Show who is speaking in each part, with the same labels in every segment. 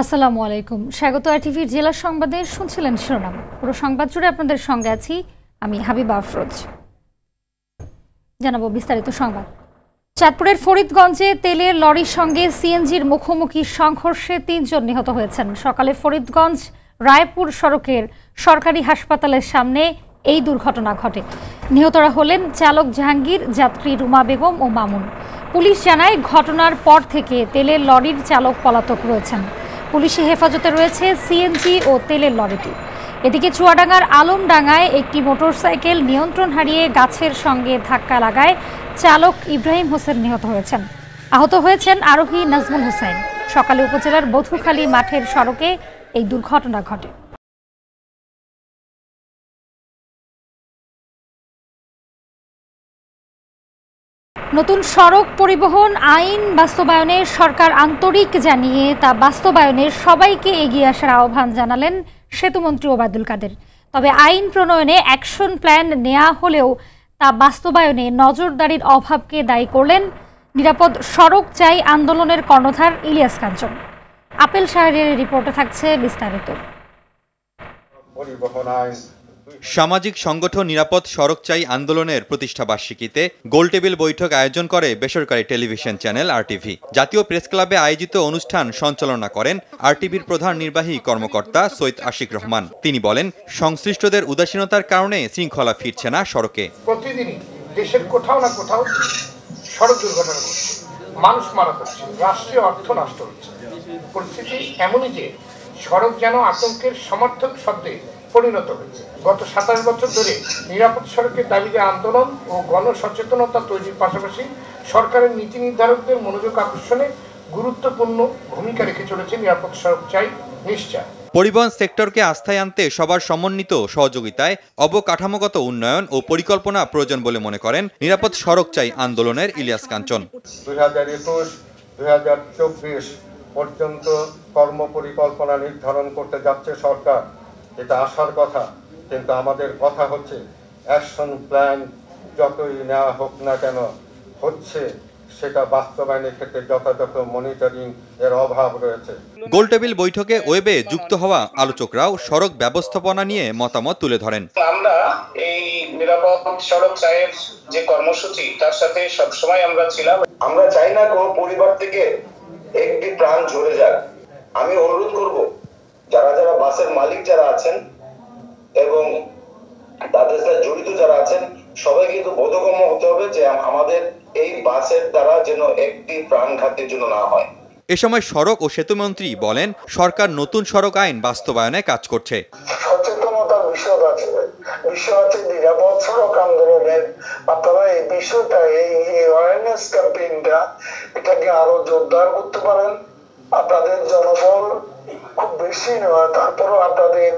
Speaker 1: আসসালামু আলাইকুম, স্বাগত আরটিভির জেলা সংবাদে। শুনছিলেন শিরোনাম, পুরো সংবাদ জুড়ে আপনাদের সঙ্গে আছি আমি হাবিবা আফরোজ। জানাবো বিস্তারিত সংবাদ। চাঁদপুরের ফরিদগঞ্জে তেলের লরির সঙ্গে সিএনজির মুখোমুখি সংঘর্ষে ৩ জন নিহত হয়েছেন। সকালে ফরিদগঞ্জ রায়পুর সড়কের সরকারি হাসপাতালের সামনে এই দুর্ঘটনা ঘটে। নিহতরা হলেন চালক জাহাঙ্গীর, যাত্রী রুমা বেগম ও মামুন। পুলিশ জানায় ঘটনার পর থেকে তেলের লরির চালক পলাতক রয়েছেন। পুলিশি হেফাজতে রয়েছে সিএনজি ও তেলের লরিটি। এদিকে চুয়াডাঙ্গার আলমডাঙ্গায় একটি মোটরসাইকেল নিয়ন্ত্রণ হারিয়ে গাছের সঙ্গে ধাক্কা লাগায় চালক ইব্রাহিম হোসেন নিহত হয়েছেন। আহত হয়েছেন আরোহী নাজমুল হোসেন। সকালে উপজেলার বধুখালী মাঠের সড়কে এই দুর্ঘটনা ঘটে। নতুন সড়ক পরিবহন আইন বাস্তবায়নে সরকার আন্তরিক জানিয়ে তা বাস্তবায়নে সবাইকে এগিয়ে আসার আহ্বান জানালেন সেতুমন্ত্রী ওবায়দুল কাদের। তবে আইন প্রণয়নে অ্যাকশন প্ল্যান নেওয়া হলেও তা বাস্তবায়নে নজরদারির অভাবকে দায়ী করলেন নিরাপদ সড়ক চাই আন্দোলনের কর্ণধার ইলিয়াস কাঞ্চন। আপেল শাহরিয়ার রিপোর্টে থাকছে বিস্তারিত।
Speaker 2: সামাজিক সংগঠন নিরাপদ সড়ক চাই আন্দোলনের প্রতিষ্ঠা বার্ষিকীতে গোলটেবিল বৈঠক আয়োজন করে বেসরকারি টেলিভিশন চ্যানেল আরটিভি। জাতীয় প্রেস ক্লাবে আয়োজিত অনুষ্ঠান সঞ্চালনা করেন আরটিভির প্রধান নির্বাহী কর্মকর্তা সৈয়দ আশিক রহমান। তিনি বলেন, সংশ্লিষ্টদের উদাসীনতার কারণে শৃঙ্খলা ফিরছে না সড়কে।
Speaker 3: প্রতিদিনই দেশের কোথাও না কোথাও সড়ক দুর্ঘটনা ঘটছে, মানুষ মারা যাচ্ছে, রাষ্ট্রীয় অর্থ নষ্ট হচ্ছে। পরিস্থিতি এমনই যে সড়ক যেন আতঙ্কের সমর্থক শব্দে পরিণত হয়েছে। গত ২৭ বছর ধরে নিরাপদ সড়কের দাবিতে আন্দোলন ও গণসচেতনতা তৈরির পাশাপাশি সরকারের নীতি নির্ধারকদের মনোযোগ আকর্ষণে গুরুত্বপূর্ণ ভূমিকা রেখে চলেছে নিরাপদ সড়ক চাই নিশ্চয়।
Speaker 2: পরিবহন সেক্টরকে আস্থায় আনতে সবার সমন্বিত সহযোগিতায় অবকাঠামোগত উন্নয়ন ও পরিকল্পনা প্রয়োজন বলে মনে করেন নিরাপদ সড়ক চাই আন্দোলনের ইলিয়াস কাঞ্চন।
Speaker 4: 2021-2024 পর্যন্ত কর্মপরিকল্পনা নির্ধারণ করতে যাচ্ছে সরকার। এটা আসার কথা, কিন্তু আমাদের কথা হচ্ছে অ্যাকশন প্ল্যান যতই নেওয়া হোক না কেন হচ্ছে সেটা বাস্তবায়নের ক্ষেত্রে যথাযথ মনিটরিং এর অভাব রয়েছে।
Speaker 2: গোলটেবিল বৈঠকে ওয়েবে যুক্ত হওয়া আলোচকরাও সড়ক ব্যবস্থাপনা নিয়ে মতামত তুলে ধরেন।
Speaker 5: আমরা এই নিরাপদ সড়ক চাইয়ের যে কর্মসূচি তার সাথে সবসময় আমরা ছিলাম।
Speaker 6: আমরা চাই না কোনো পরিবার থেকে একটি প্রাণ ঝরে যাক। আমি অনুরোধ করব যারা যারা বাসের মালিক যারা আছেন এবং তাদের সাথে জড়িত যারা আছেন সবাই কিন্তু বোধগম্য হতে হবে যে আমাদের এই বাসের দ্বারা যেন একটি প্রাণঘাতের জন্য না হয়।
Speaker 2: এ সময় সড়ক ও সেতুমন্ত্রী বলেন, সরকার নতুন সড়ক আইন বাস্তবায়নে কাজ করছে।
Speaker 7: সচেতনতার বিষয় আছে নিরাপদ সড়ক আন্দোলনের। আপনারা এই বিষয়টা, এই অ্যাওয়ারনেস ক্যাম্পেইনটা এটাকে আরো জোরদার করতে পারেন। আপনাদের জনবল খুব বেশি নয়, তারপরও আপনাদের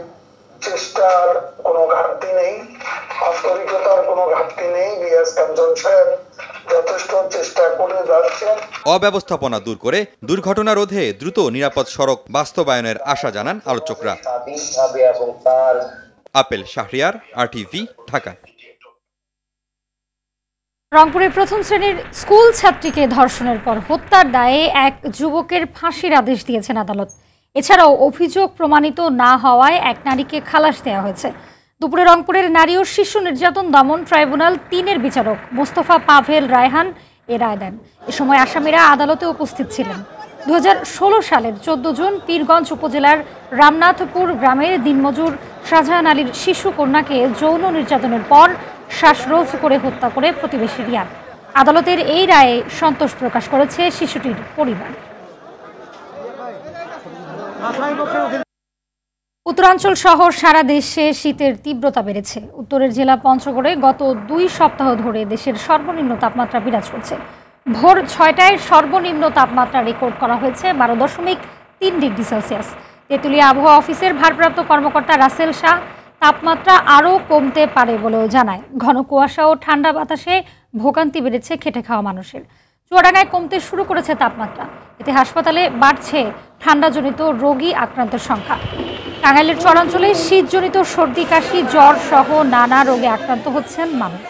Speaker 7: চেষ্টার কোনো ঘাটতি নেই, আন্তরিকতার কোনো ঘাটতি নেই। ইলিয়াস কাঞ্চন সাহেব যথেষ্ট চেষ্টা করে যাচ্ছেন।
Speaker 2: অব্যবস্থাপনা দূর করে দুর্ঘটনা রোধে দ্রুত নিরাপদ সড়ক বাস্তবায়নের আশা জানান আলোচকরা। আপেল শাহরিয়ার, আরটিভি, ঢাকা।
Speaker 1: রংপুরের প্রথম শ্রেণীর স্কুল ছাত্রীকে ধর্ষণের পর হত্যার দায়ে এক যুবকের ফাঁসির আদেশ দিয়েছেন আদালত। এছাড়াও অভিযোগ প্রমাণিত না হওয়ায় এক নারীকে খালাস দেওয়া হয়েছে। দুপুরে রংপুরের নারী ও শিশু নির্যাতন দমন ট্রাইব্যুনাল ৩-এর বিচারক মোস্তফা পাভেল রায়হান এ রায় দেন। এ সময় আসামিরা আদালতে উপস্থিত ছিলেন। 2016 সালের 14 জুন পীরগঞ্জ উপজেলার রামনাথপুর গ্রামের দিনমজুর শাহজাহান আলীর শিশু কন্যাকে যৌন নির্যাতনের পর শ্বাসরোধ করে হত্যা করে প্রতিবেশী রিয়াদ। আদালতের এই রায়ে সন্তোষ প্রকাশ করেছে শিশুটির পরিবার। উত্তরাঞ্চল সহ সারা দেশে শীতের তীব্রতা বেড়েছে। উত্তরের জেলা পঞ্চগড়ে গত 2 সপ্তাহ ধরে দেশের সর্বনিম্ন তাপমাত্রা বিরাজ করছে। ভোর 6টায় সর্বনিম্ন তাপমাত্রা রেকর্ড করা হয়েছে 12.3 ডিগ্রি সেলসিয়াস। তেঁতুলিয়া আবহাওয়া অফিসের ভারপ্রাপ্ত কর্মকর্তা রাসেল শাহ তাপমাত্রা আরও কমতে পারে বলেও জানায়। ঘন কুয়াশা ও ঠান্ডা বাতাসে ভোগান্তি বেড়েছে খেটে খাওয়া মানুষের। চুয়াডাঙ্গায় কমতে শুরু করেছে তাপমাত্রা। এতে হাসপাতালে বাড়ছে ঠান্ডাজনিত রোগী আক্রান্তের সংখ্যা। টাঙ্গাইলের চরাঞ্চলে শীতজনিত সর্দি কাশি জ্বর সহ নানা রোগে আক্রান্ত হচ্ছেন মানুষ।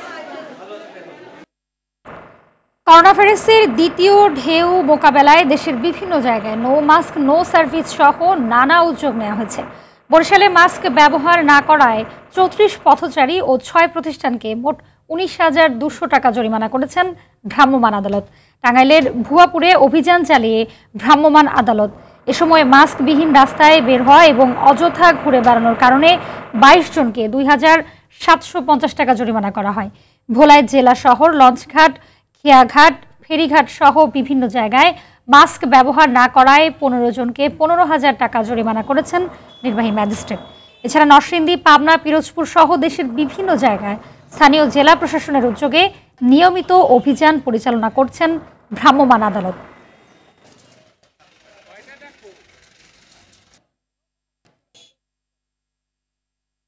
Speaker 1: করোনা ভাইরাসের দ্বিতীয় ঢেউ মোকাবেলায় দেশের বিভিন্ন জায়গায় নো মাস্ক নো সার্ভিস সহ নানা উদ্যোগ নেওয়া হয়েছে। বরিশালে মাস্ক ব্যবহার না করায় ৩৪ পথচারী ও ৬ প্রতিষ্ঠানকে মোট ১৯,২০০ টাকা জরিমানা করেছেন ভ্রাম্যমাণ আদালত। টাঙ্গাইলের ভুয়াপুরে অভিযান চালিয়ে ভ্রাম্যমাণ আদালত এ সময় মাস্কবিহীন রাস্তায় বের হওয়া এবং অযথা ঘুরে বেড়ানোর কারণে ২২ জনকে ২,৭৫০ টাকা জরিমানা করা হয়। ভোলায় জেলা শহর লঞ্চঘাট খেয়াঘাট ফেরিঘাট সহ বিভিন্ন জায়গায় মাস্ক ব্যবহার না করায় ১৫ জনকে ১৫,০০০ টাকা জরিমানা করেছেন নির্বাহী ম্যাজিস্ট্রেট। এছাড়া নরসিংদী পাবনা পিরোজপুর সহ দেশের বিভিন্ন জায়গায় স্থানীয় জেলা প্রশাসনের উদ্যোগে নিয়মিত অভিযান পরিচালনা করছেন ভ্রাম্যমাণ আদালত।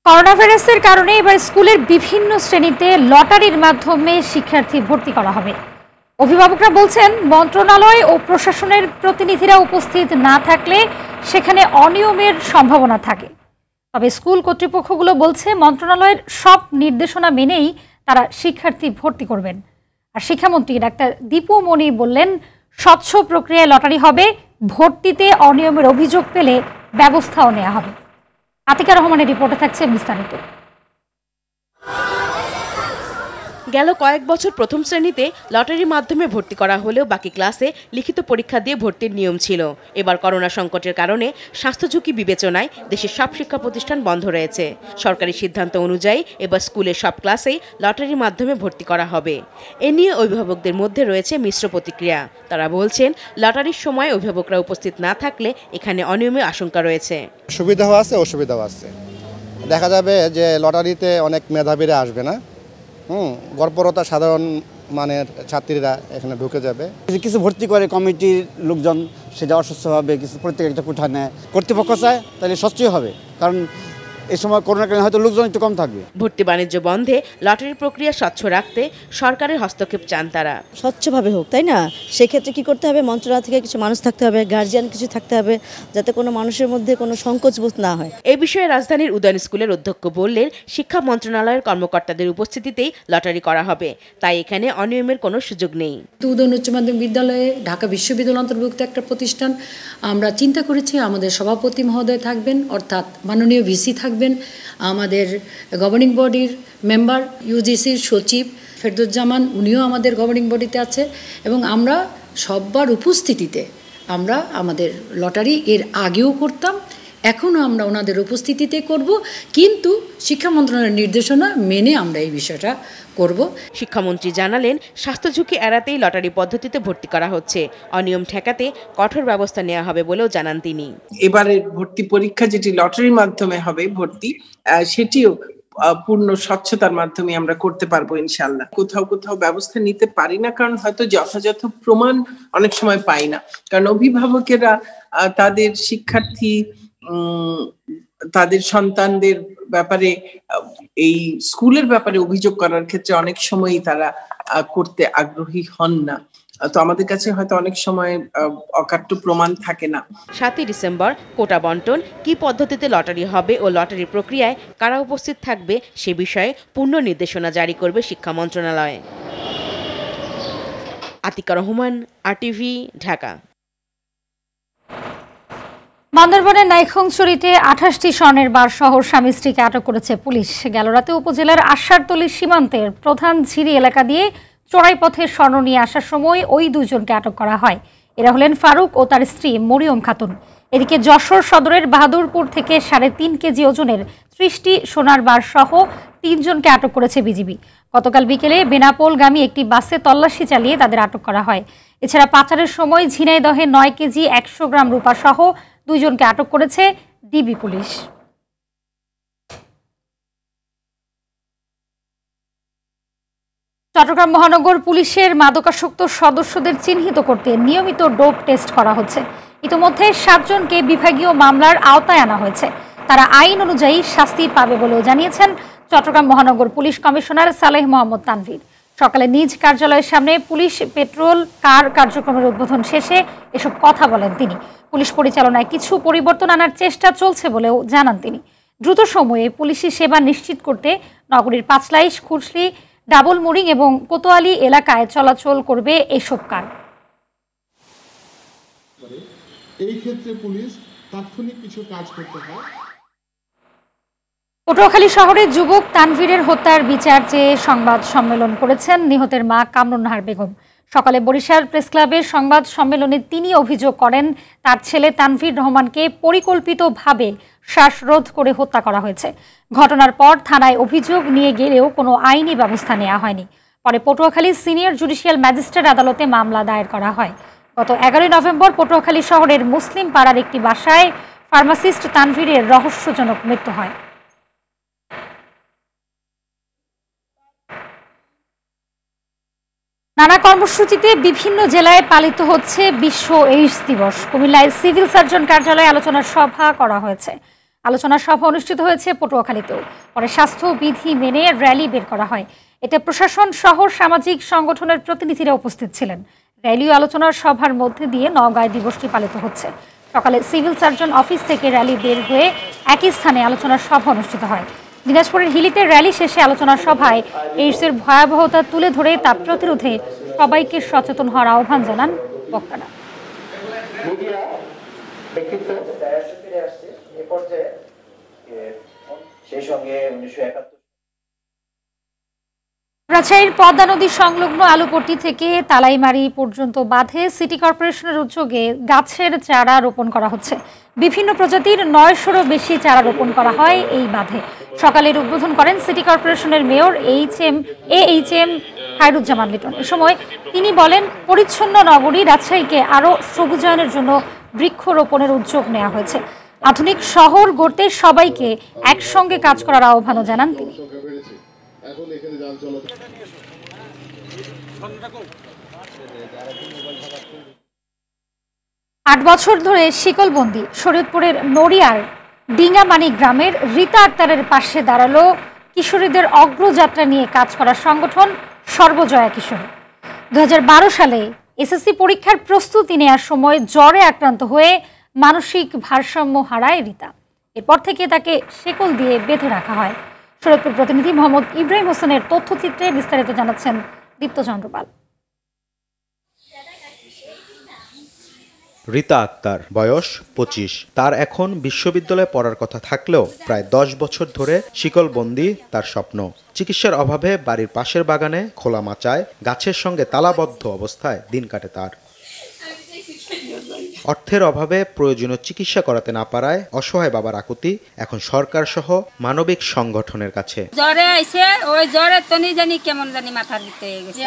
Speaker 1: করোনা ভাইরাসের কারণে এবার স্কুলের বিভিন্ন শ্রেণীতে লটারির মাধ্যমে শিক্ষার্থী ভর্তি করা হবে। অভিভাবকরা বলছেন মন্ত্রণালয় ও প্রশাসনের প্রতিনিধিরা উপস্থিত না থাকলে সেখানে অনিয়মের সম্ভাবনা থাকে। তবে স্কুল কর্তৃপক্ষগুলো বলছে মন্ত্রণালয়ের সব নির্দেশনা মেনেই তারা শিক্ষার্থী ভর্তি করবেন। আর শিক্ষামন্ত্রী ডাক্তার দীপু মনি বললেন স্বচ্ছ প্রক্রিয়ায় লটারি হবে, ভর্তিতে অনিয়মের অভিযোগ পেলে ব্যবস্থাও নেওয়া হবে। আতিকা রহমানের রিপোর্টে থাকছে বিস্তারিত।
Speaker 8: গেল কয়েক বছর প্রথম শ্রেণীতে লটারির মাধ্যমে ভর্তি করা হলেও বাকি ক্লাসে লিখিত পরীক্ষা দিয়ে ভর্তির নিয়ম ছিল। এবার করোনা সংকটের কারণে স্বাস্থ্য ঝুঁকি বিবেচনায় দেশের সব শিক্ষা প্রতিষ্ঠান বন্ধ রয়েছে। সরকারি সিদ্ধান্ত অনুযায়ী এবার স্কুলের সব ক্লাসেই লটারির মাধ্যমে ভর্তি করা হবে। এ নিয়ে অভিভাবকদের মধ্যে রয়েছে মিশ্র প্রতিক্রিয়া। তারা বলছেন লটারির সময় অভিভাবকরা উপস্থিত না থাকলে এখানে অনিয়মের আশঙ্কা রয়েছে।
Speaker 9: সুবিধাও আছে অসুবিধাও আছে। দেখা যাবে যে লটারিতে অনেক মেধাবীরা আসবে না, গড়পড়তা সাধারণ মানের ছাত্রীরা এখানে ঢুকে যাবে।
Speaker 10: কিছু ভর্তি করে কমিটির লোকজন, সেটা অসুস্থ হবে, কিছু প্রত্যেক একটা কোঠা নেয়, কর্তৃপক্ষ চায় তাহলে স্বচ্ছই হবে, কারণ এই সময় করোনাকালীন হয়তো লোকজন একটু কম থাকবে।
Speaker 8: ভর্তি বাণিজ্য বন্ধে লটারি প্রক্রিয়া স্বচ্ছ রাখতে সরকারের হস্তক্ষেপ চান তারা।
Speaker 11: স্বচ্ছভাবে হোক, তাই না? সেক্ষেত্রে কি করতে হবে, মন্ত্রণালয় থেকে কিছু মানুষ থাকতে হবে, গার্জিয়ান কিছু থাকতে হবে, যাতে কোনো মানুষের মধ্যে কোনো সংকোচ বোধ না হয়।
Speaker 8: এই বিষয়ে রাজধানীর উদয়ন স্কুলের অধ্যক্ষ বললেন শিক্ষা মন্ত্রণালয়ের কর্মকর্তাদের উপস্থিতিতেই লটারি করা হবে, তাই এখানে অনিয়মের কোনো সুযোগ নেই।
Speaker 12: উদয়ন উচ্চ মাধ্যমিক বিদ্যালয়ে ঢাকা বিশ্ববিদ্যালয় অন্তর্ভুক্ত একটা প্রতিষ্ঠান। আমরা চিন্তা করেছি আমাদের সভাপতি মহোদয় থাকবেন, অর্থাৎ মাননীয় ভিসি থাকবেন, আমাদের গভর্নিং বডির মেম্বার ইউজিসির সচিব ফেরদৌজ্জামান, উনিও আমাদের গভর্নিং বডিতে আছে, এবং আমরা সবার উপস্থিতিতে আমরা আমাদের লটারি এর আগেও করতাম, এখনও আমরা ওনাদের উপস্থিতিতে করব, কিন্তু শিক্ষা মন্ত্রণালয়ের নির্দেশনা মেনে আমরা এই বিষয়টা করব।
Speaker 8: শিক্ষামন্ত্রী জানালেন স্বাস্থ্য ঝুঁকি এড়াতেই লটারি পদ্ধতিতে ভর্তি করা হচ্ছে, অনিয়ম ঠেকাতে কঠোর ব্যবস্থা নেওয়া হবে বলেও জানান তিনি।
Speaker 13: এবারের ভর্তি পরীক্ষা যেটি লটারির মাধ্যমে হবে ভর্তি, সেটিও পূর্ণ স্বচ্ছতার মাধ্যমে আমরা করতে পারবো ইনশাআল্লাহ। কোথাও কোথাও ব্যবস্থা নিতে পারি না, কারণ হয়তো যথাযথ প্রমাণ অনেক সময় পাই না, কারণ অভিভাবকেরা তাদের শিক্ষার্থী তাদের সন্তানদের ব্যাপারে এই স্কুলের ব্যাপারে অভিযোগ করার ক্ষেত্রে অনেক সময়ই তারা করতে আগ্রহী হন না। তো আমাদের কাছে হয়তো অনেক সময় অকাট্য প্রমাণ থাকে না।
Speaker 8: 7ই ডিসেম্বর কোটা বন্টন, কি পদ্ধতিতে লটারি হবে ও লটারি প্রক্রিয়ায় কারা উপস্থিত থাকবে সে বিষয়ে পূর্ণ নির্দেশনা জারি করবে শিক্ষা মন্ত্রণালয়। আতিকা রহমান, RTV, ঢাকা।
Speaker 1: বান্দরবানের নাইখংছড়িতে 28টি স্বর্ণের বার সহ স্বামী স্ত্রীকে আটক করেছে পুলিশ। গেল রাতে উপজেলার আশারতলী সীমান্তের প্রধান ঝিরি এলাকা দিয়ে চড়াই পথে স্বর্ণ নিয়ে আসার সময় ওই দুজনকে আটক করা হয়। এরা হলেন ফারুক ও তার স্ত্রী মরিয়ম খাতুন। এদিকে যশোর সদরের বাহাদুরপুর থেকে 3.5 কেজি ওজনের 30টি সোনার বার সহ 3 জনকে আটক করেছে বিজিবি। গতকাল বিকেলে বেনাপোলগামী একটি বাসে তল্লাশি চালিয়ে তাদের আটক করা হয়। এছাড়া পাচারের সময় ঝিনাইদহে 9 কেজি 100 গ্রাম রূপা সহ 2 জনকে আটক করেছে ডিবি পুলিশ। চট্টগ্রাম মহানগর পুলিশের মাদকাসক্ত সদস্যদের চিহ্নিত করতে নিয়মিত ডোপ টেস্ট করা হচ্ছে। ইতিমধ্যে 7 জনকে বিভাগীয় মামলার আওতায় আনা হয়েছে। তারা আইন অনুযায়ী শাস্তি পাবে বলেও জানিয়েছেন চট্টগ্রাম মহানগর পুলিশ কমিশনার সালেহ মোহাম্মদ তানভীর। সকালে নিজ কার্যালয়ের সামনে পুলিশ পেট্রোল কার কার্যক্রমের উদ্বোধন শেষে এসব কথা বলেন তিনি। পুলিশ পরিচালনায় কিছু পরিবর্তন আনার চেষ্টা চলছে বলেও জানান তিনি। দ্রুত সময়ে পুলিশি সেবা নিশ্চিত করতে নগরীর পাঁচলাইশ, খুরশি, ডাবল মোরিং এবং কোতোয়ালি এলাকায় চলাচল করবে এসব কার।
Speaker 14: এই ক্ষেত্রে পুলিশ তাৎক্ষণিক কিছু কাজ করতে হয়।
Speaker 1: পটুয়াখালী শহরে যুবক তানভীরের হত্যার বিচার চেয়ে সংবাদ সম্মেলন করেছেন নিহতের মা কামরুন নাহার বেগম। সকালে বরিশাল প্রেস ক্লাবের সংবাদ সম্মেলনে তিনি অভিযোগ করেন তার ছেলে তানভীর রহমানকে পরিকল্পিতভাবে শ্বাসরোধ করে হত্যা করা হয়েছে। ঘটনার পর থানায় অভিযোগ নিয়ে গেলেও কোনো আইনি ব্যবস্থা নেওয়া হয়নি। পরে পটুয়াখালী সিনিয়র জুডিশিয়াল ম্যাজিস্ট্রেট আদালতে মামলা দায়ের করা হয়। গত 11 নভেম্বর পটুয়াখালী শহরের মুসলিম পাড়ার একটি বাসায় ফার্মাসিস্ট তানভীরের রহস্যজনক মৃত্যু হয়। নানা কর্মসূচিতে বিভিন্ন জেলায় পালিত হচ্ছে বিশ্ব এইডস দিবস। কুমিল্লায় সিভিল সার্জন কার্যালয়ে আলোচনা সভা করা হয়েছে। আলোচনা সভা অনুষ্ঠিত হয়েছে পটুয়াখালীতেও। পরে স্বাস্থ্য বিধি মেনে র্যালি বের করা হয়। এতে প্রশাসন সহ সামাজিক সংগঠনের প্রতিনিধিরা উপস্থিত ছিলেন। র্যালি ও আলোচনার সভার মধ্যে দিয়ে নওগাঁয় দিবসটি পালিত হচ্ছে। সকালে সিভিল সার্জন অফিস থেকে র্যালি বের হয়ে একই স্থানে আলোচনা সভা অনুষ্ঠিত হয়। দিনাজপুরের হিলিতে র্যালি শেষে আলোচনা সভায় এইডসের ভয়াবহতা তুলে ধরে তা প্রতিরোধে সবাইকে সচেতন হওয়ার আহ্বান জানান বক্তারা। রাজশাহীর পদ্মা নদী সংলগ্ন আলুপট্টি থেকে তালাইমারি পর্যন্ত বাঁধে সিটি কর্পোরেশনের উদ্যোগে গাছের চারা রোপণ করা হচ্ছে। বিভিন্ন প্রজাতির 900-রও বেশি চারা রোপণ করা হয় এই বাঁধে। সকালের উদ্বোধন করেন সিটি কর্পোরেশনের মেয়র এইচ.এম. খায়রুজ্জামান লিটন। এ সময় তিনি বলেন, পরিচ্ছন্ন নগরী রাজশাহীকে আরও সবুজায়নের জন্য বৃক্ষরোপণের উদ্যোগ নেওয়া হয়েছে। আধুনিক শহর গড়তে সবাইকে একসঙ্গে কাজ করার আহ্বানও জানান তিনি। 8 বছর ধরে শিকলবন্দি শরীয়তপুরের নড়িয়ার ডিঙ্গামানি গ্রামের রীতা আক্তারের পাশে দাঁড়ালো কিশোরীদের অগ্রযাত্রা নিয়ে কাজ করা সংগঠন সর্বজয়া কিশোরী। 2012 সালে এসএসসি পরীক্ষার প্রস্তুতি নেওয়ার সময় জ্বরে আক্রান্ত হয়ে মানসিক ভারসাম্য হারায় রীতা। এরপর থেকে তাকে শেকল দিয়ে বেঁধে রাখা হয়। শরীয়তপুর প্রতিনিধি মোহাম্মদ ইব্রাহিম হোসেনের তথ্যচিত্রে বিস্তারিত জানাচ্ছেন দীপ্ত চন্দ্রপাল।
Speaker 15: রীতা আক্তার, বয়স 25। তার এখন বিশ্ববিদ্যালয়ে পড়ার কথা থাকলেও প্রায় 10 বছর ধরে শিকলবন্দি তার স্বপ্ন। চিকিৎসার অভাবে বাড়ির পাশের বাগানে খোলা মাচায় গাছের সঙ্গে তালাবদ্ধ অবস্থায় দিন কাটে তার। অর্থের অভাবে প্রয়োজনীয় চিকিৎসা করাতে না পারায় অসহায় বাবার আকুতি এখন সরকার সহ মানবিক সংগঠনের কাছে।
Speaker 16: জ্বরে আইছে, ওই জ্বরে তো জানি কেমন জানি মাথার ভিতরে গেছে।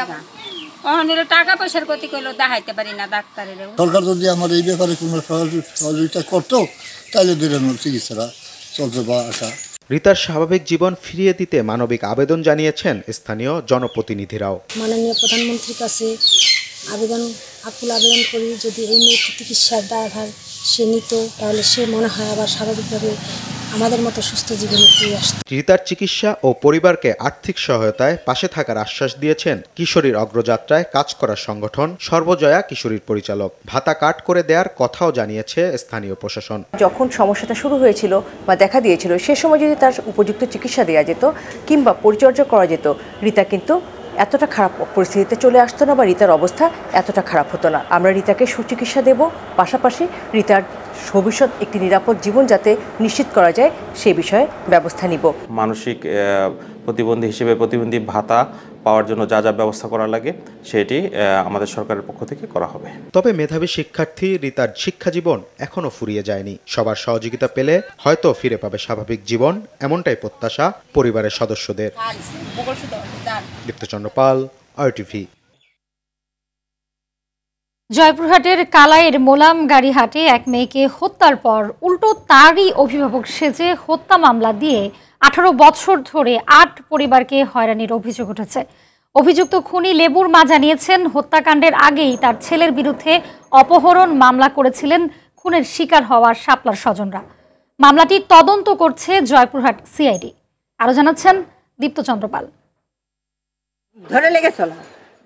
Speaker 16: টাকা পয়সার গতি করলেও দেখাইতে পারি না ডাক্তারের।
Speaker 17: সরকার যদি আমার এই ব্যাপারে কোনো সহযোগিতা করতো তাহলে চিকিৎসাটা চলতে বা আশা।
Speaker 15: রীতার স্বাভাবিক জীবন ফিরিয়ে দিতে মানবিক আবেদন জানিয়েছেন স্থানীয় জনপ্রতিনিধিরাও।
Speaker 18: মাননীয় প্রধানমন্ত্রীর কাছে আকুল আবেদন করি, যদি এই মেয়েটির চিকিৎসার দায়ভার সে নিত তাহলে সে মনে হয় আবার স্বাভাবিকভাবে আমাদের মতো সুস্থ জীবনে ফিরে আসত।
Speaker 15: রীতার চিকিৎসা ও পরিবারকে আর্থিক সহায়তায় পাশে থাকার আশ্বাস দিয়েছেন কিশোরীর অগ্রযাত্রায় কাজ করা সংগঠন সর্বজয়া কিশোরীর পরিচালক। ভাতা কাট করে দেওয়ার কথাও জানিয়েছে স্থানীয় প্রশাসন।
Speaker 19: যখন সমস্যাটা শুরু হয়েছিল বা দেখা দিয়েছিল সে সময় যদি তার উপযুক্ত চিকিৎসা দেওয়া যেত কিংবা পরিচর্যা করা যেত, রীতা কিন্তু এতটা খারাপ পরিস্থিতিতে চলে আসতো না বা রীতার অবস্থা এতটা খারাপ হতো না। আমরা রীতাকে সুচিকিৎসা দেব, পাশাপাশি রীতার ভবিষ্যৎ একটি নিরাপদ জীবন যাতে নিশ্চিত করা যায় সে বিষয়ে ব্যবস্থা নিব।
Speaker 20: মানসিক প্রতিবন্ধী হিসেবে প্রতিবন্ধী ভাতা পাওয়ার জন্য যা যা ব্যবস্থা করা লাগে সেটি আমাদের সরকারের পক্ষ থেকে করা হবে।
Speaker 15: তবে মেধাবী শিক্ষার্থী রীতার শিক্ষা জীবন এখনো ফুরিয়ে যায়নি। সবার সহযোগিতা পেলে হয়তো ফিরে পাবে স্বাভাবিক জীবন, এমনটাই প্রত্যাশা পরিবারের সদস্যদের। দীপ্ত চন্দ্রপাল, RTV।
Speaker 1: জয়পুরহাটের কালাইয়ের মোলাম গাড়িহাটে এক মেয়েকে হত্যার পর উল্টো তারই অভিভাবক সেজে হত্যা মামলা দিয়ে 18 বছর ধরে 8 পরিবারকে হয়রানির অভিযোগ উঠেছে। অভিযুক্ত খুনি লেবুর মা জানিয়েছেন, হত্যাকাণ্ডের আগেই তার ছেলের বিরুদ্ধে অপহরণ মামলা করেছিলেন খুনের শিকার হওয়া শাপলার স্বজনরা। মামলাটি তদন্ত করছে জয়পুরহাট CID। আরও জানাচ্ছেন দীপ্ত চন্দ্রপাল।
Speaker 21: ধরে লেগেছিল।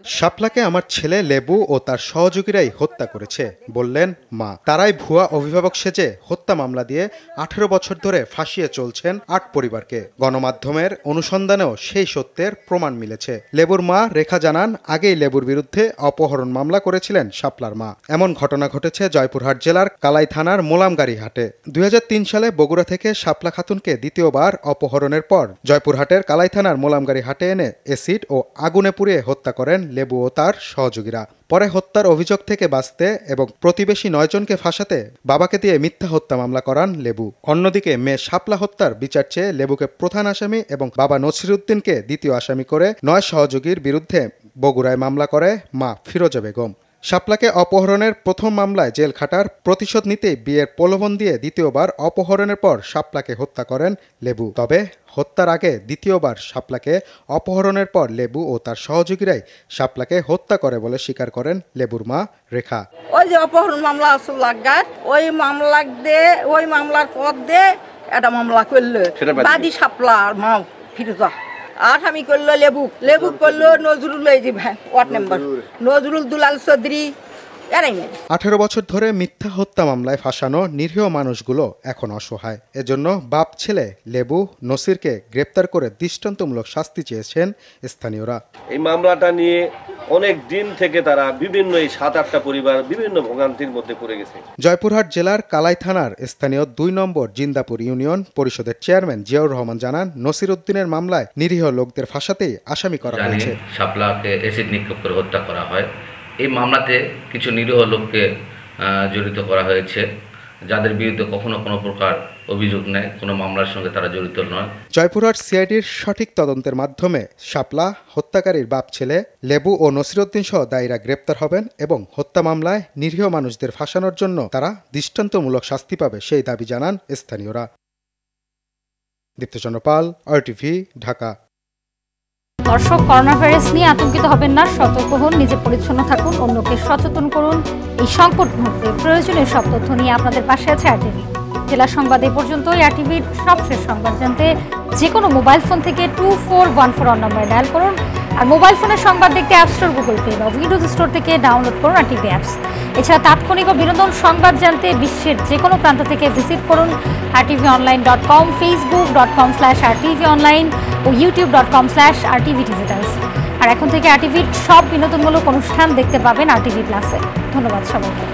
Speaker 15: শাপলাকে আমার ছেলে লেবু ও তার সহযোগীরাই হত্যা করেছে বললেন মা। তারাই ভুয়া অভিভাবক সেজে হত্যা মামলা দিয়ে 18 বছর ধরে ফাঁসিয়ে চলছেন 8 পরিবারকে। গণমাধ্যমের অনুসন্ধানেও সেই সত্যের প্রমাণ মিলেছে। লেবুর মা রেখা জানান, আগেই লেবুর বিরুদ্ধে অপহরণ মামলা করেছিলেন শাপলার মা। এমন ঘটনা ঘটেছে জয়পুরহাট জেলার কালাই থানার মোলামগাড়ি হাটে। 2003 সালে বগুড়া থেকে শাপলা খাতুনকে দ্বিতীয়বার অপহরণের পর জয়পুরহাটের কালাই থানার মোলামগাড়ি হাটে এনে এসিড ও আগুনে পুড়িয়ে হত্যা করেন লেবু ও তার সহযোগীরা। পরে হত্যার অভিযোগ থেকে বাঁচতে এবং প্রতিবেশী 9 জনকে ফাঁসাতে বাবাকে দিয়ে মিথ্যা হত্যা মামলা করান লেবু। অন্যদিকে মেয়ে শাপলা হত্যার বিচার চেয়ে লেবুকে প্রধান আসামি এবং বাবা নসিরউদ্দিনকে দ্বিতীয় আসামি করে 9 সহযোগীর বিরুদ্ধে বগুড়ায় মামলা করে মা ফিরোজা বেগম। শাপলাকে অপহরণের প্রথম মামলায় জেল খাটার প্রতিশোধ নিতে বিয়ের প্রলোভন দিয়ে দ্বিতীয়বার অপহরণের পর শাপলাকে হত্যা করেন লেবু। তবে হত্যার আগে দ্বিতীয়বার শাপলাকে অপহরণের পর লেবু ও তার সহযোগীরাই শাপলাকে হত্যা করে বলে স্বীকার করেন লেবুর মা রেখা।
Speaker 21: ওই যে অপহরণ মামলা আসল লাগার ওই মামলার পর দিয়ে একটা মামলা করলো বাদী শাপলার মা ফিরোজা। আসামি করলো লেবু করলো নজরুল, এই যে ওয়ার্ড মেম্বার নজরুল দুলাল চৌধুরী।
Speaker 15: 18 বছর ধরে মিথ্যা হত্যা মামলায় ফাঁসানো নিরীহ মানুষগুলো এখন অসহায়। এজন্য বাপ ছেলে লেবু নসিরকে গ্রেপ্তার করে দৃষ্টান্তমূলক শাস্তি চেয়েছেন স্থানীয়রা।
Speaker 22: এই মামলাটা নিয়ে অনেক দিন থেকে তারা বিভিন্ন এই 7-8টা পরিবার বিভিন্ন ভোগান্তির মধ্যে পড়ে গেছে।
Speaker 15: জয়পুরহাট জেলার কালাই থানার স্থানীয় 2 নম্বর জিন্দাপুর ইউনিয়ন পরিষদের চেয়ারম্যান জিয়াউর রহমান জানান, নসিরউদ্দিনের মামলায় নিরীহ লোকদের ফাঁসাতেই আসামি করা হয়েছে।
Speaker 23: শাপলাকে এসিড নিক্ষেপ করে হত্যা করা হয়। এই মামলাতে কিছু নিরীহ লোককে জড়িত করা হয়েছে, যাদের বিরুদ্ধে কখনো কোনো প্রকার অভিযোগ নেই, কোনো মামলার সঙ্গে তারা জড়িত নয়।
Speaker 15: জয়পুরহাট সিআইডির সঠিক তদন্তের মাধ্যমে শাপলা হত্যাকারীর বাপ ছেলে লেবু ও নসিরউদ্দিন সহ দায়ীরা গ্রেপ্তার হবেন এবং হত্যা মামলায় নিরীহ মানুষদের ফাঁসানোর জন্য তারা দৃষ্টান্তমূলক শাস্তি পাবে সেই দাবি জানান স্থানীয়রা। দীপ্তচন্দ্র পাল, RTV, ঢাকা।
Speaker 1: দর্শক, করোনা ভাইরাস নিয়ে আতঙ্কিত হবেন না, সতর্ক হন, নিজে পরিচ্ছন্ন থাকুন, অন্যকে সচেতন করুন। এই সংকট মুহূর্তে প্রয়োজনীয় সব তথ্য নিয়ে আপনাদের পাশে আছে RTV। জেলা সংবাদ এ পর্যন্তই। RTVর সবশেষ সংবাদ জানতে যে কোনো মোবাইল ফোন থেকে 2414 নম্বরে ডায়াল করুন। আর মোবাইল ফোনের সংবাদ দেখতে অ্যাপ স্টোর, গুগল প্লে বা উইন্ডোজ স্টোর থেকে ডাউনলোড করুন RTV অ্যাপস। এছাড়া তাৎক্ষণিক ও বিনোদন সংবাদ জানতে বিশ্বের যে কোনো প্রান্ত থেকে ভিজিট করুন rtvonline.com, facebook.com/rtvonline ও youtube.com/rtvdigitals। আর এখন থেকে RTVর সব বিনোদনমূলক অনুষ্ঠান দেখতে পাবেন RTV প্লাসে। ধন্যবাদ সবাইকে।